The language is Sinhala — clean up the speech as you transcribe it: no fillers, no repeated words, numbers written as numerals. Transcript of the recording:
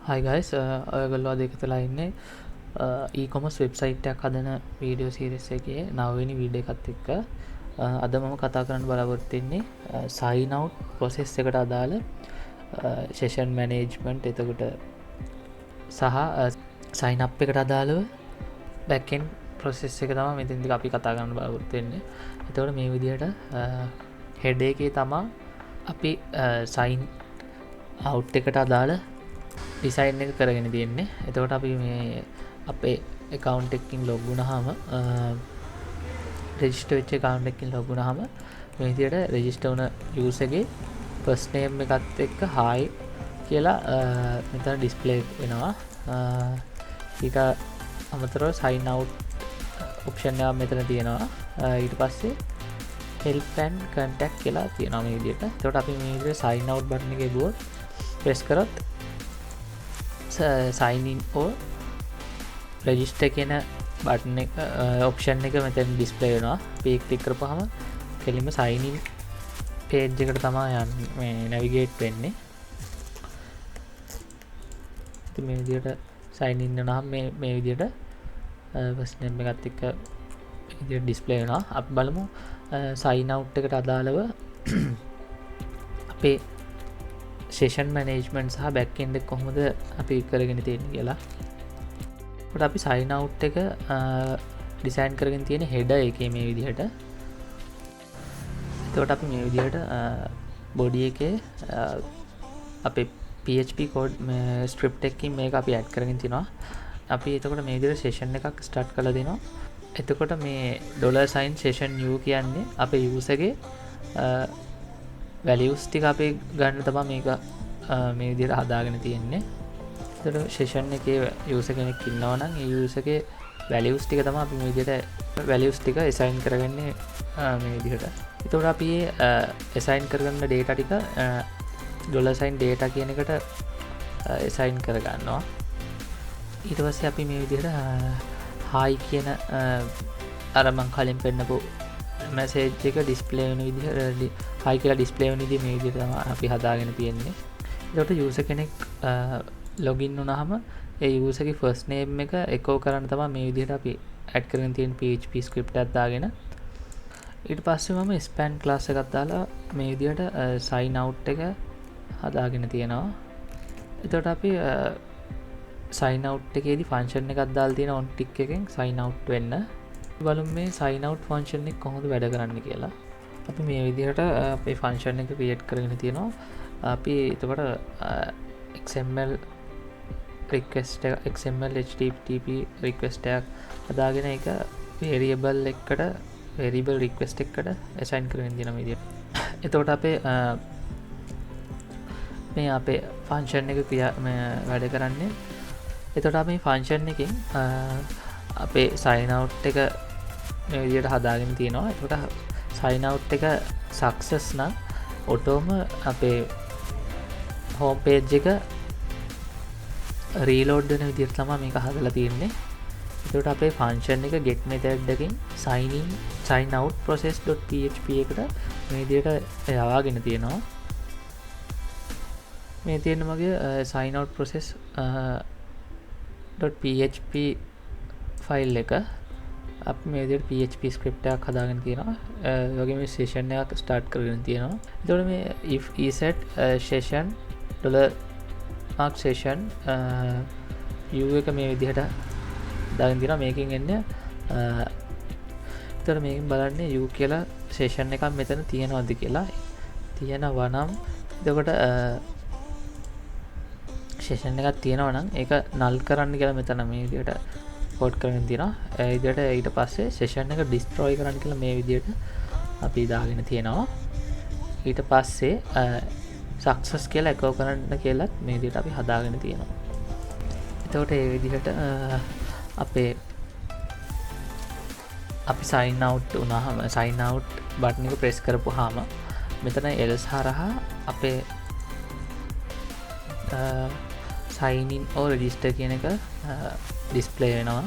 Hi guys, ඔයගොල්ලෝ අද එකතුලා ඉන්නේ e-commerce website එකක් හදන වීඩියෝ සීරීස් එකේ 9 වෙනි වීඩියෝ එකත් එක්ක. අද මම කතා කරන්න බලාපොරොත්තු වෙන්නේ sign out process එකට අදාළ session management එතකොට සහ sign up එකට අදාළව back end process එක තමයි මෙතෙන්දී අපි කතා කරන්න බලාපොරොත්තු වෙන්නේ. එතකොට මේ විදිහට head එකේ තමයි අපි sign out එකට අදාළ ඩිසයින් එක කරගෙන තියෙන්නේ. එතකොට අපි මේ අපේ account එකකින් log වුණාම register වෙච්ච account එකකින් log වුණාම මේ විදිහට register වුණ user ගේ first name එකත් එක්ක hi කියලා මෙතන display වෙනවා. ඊට අමතරව sign out option එකක් මෙතන තියෙනවා. ඊට පස්සේ help and contact කියලා තියෙනවා මේ විදිහට. එතකොට අපි මේ විදිහට sign out button එකේ ගියොත් press කරොත් sign in or register කියන බටන් එක ඔප්ෂන් එක මෙතන ඩිස්ප්ලේ වෙනවා. අපි ක්ලික් කරපුවාම කෙලින්ම sign in page එකට තමයි යන්නේ මේ navigate වෙන්නේ. ඉතින් මේ විදිහට sign in වෙනාම මේ විදිහට first name එකත් එක්ක විදිහට ඩිස්ප්ලේ වෙනවා. අපි බලමු sign out එකට අදාළව අපේ session management සහ back end එක කොහොමද අපි කරගෙන තියෙන්නේ කියලා. ඒකට අපි sign out එක design කරගෙන තියෙන header එකේ මේ විදිහට. එතකොට අපි මේ විදිහට body එකේ අපේ PHP code script එකකින් මේක අපි add කරගෙන තිනවා. අපි එතකොට මේ විදිහට session එකක් start කරලා දෙනවා. එතකොට මේ $sign session new කියන්නේ අපේ user ගේ values ටික අපි ගන්න තමයි මේක මේ විදිහට හදාගෙන තියෙන්නේ. ඒතර session එකේ user කෙනෙක් ඉන්නවා නම් ඒ user ගේ values ටික තමයි අපි මේ විදිහට values ටික assign කරගන්නේ මේ විදිහට. ඒතකොට අපි assign කරගන්න data ටික $sign data කියන එකට assign කරගන්නවා. ඊට පස්සේ අපි මේ විදිහට hi කියන අර මං කලින් පෙන්නපු message එක display වෙන විදිහට hi කියලා display වෙන විදිහ මේ විදිහට තමයි අපි හදාගෙන තියෙන්නේ. ඒකට user කෙනෙක් login වුණාම ඒ user ගේ first name එක echo කරන්න තමයි මේ විදිහට අපි add කරගෙන තියෙන PHP script එකක් දාගෙන. ඊට පස්සේ මම span class එකක් දාලා මේ විදිහට sign out එක හදාගෙන තියෙනවා. එතකොට අපි sign out එකේදී function එකක් දාලා තියෙන on tick එකෙන් sign out වෙන්න. බලමු මේ sign out function එක කොහොමද වැඩ කරන්නේ කියලා. අපි මේ විදිහට අපේ function එක create කරගෙන තියෙනවා. අපි එතකොට XML request එක XML HTTP request එකක් හදාගෙන ඒක variable request එකකට assign කරගෙන තියෙනවා මේ විදිහට. එතකොට අපේ මේ අපේ function එක වැඩ කරන්නේ. එතකොට අපි function එකෙන් අපේ sign out එක මේ විදිහට හදාගෙන තියෙනවා. එතකොට sign out එක success නම් ඔටෝම අපේ home page එක reload වෙන විදිහට තමයි මේක හදලා තියෙන්නේ. එතකොට අපේ function එක get method එකකින් sign out process.php එකට මේ විදිහට යවාගෙන තියෙනවා. මේ තියෙන මගේ sign out process.php ෆයිල් එක අපි මේ විදිහට PHP script එකක් හදාගෙන තියෙනවා. ඒ වගේම session එකක් start කරගෙන තියෙනවා. එතකොට මේ if set session $mark session u එක මේ විදිහට දාගෙන තියෙනවා. මේකෙන් එන්නේ එතකොට මේකෙන් බලන්නේ u කියලා session එකක් මෙතන තියෙනවද කියලා. තියෙනවා නම් එතකොට session එකක් තියෙනවා නම් ඒක null කරන්න කියලා මෙතන මේ විදිහට code කරගෙන තියෙනවා. ඒ විදිහට ඊට පස්සේ session එක destroy කරන්න කියලා මේ විදිහට අපි දාගෙන තියෙනවා. ඊට පස්සේ success කියලා echo කරන්න කියලා මේ විදිහට අපි හදාගෙන තියෙනවා. එතකොට මේ විදිහට අපි sign out වුණාම sign out button එක press කරපුවාම මෙතන else හරහා අපේ sign in or register කියන එක display වෙනවා.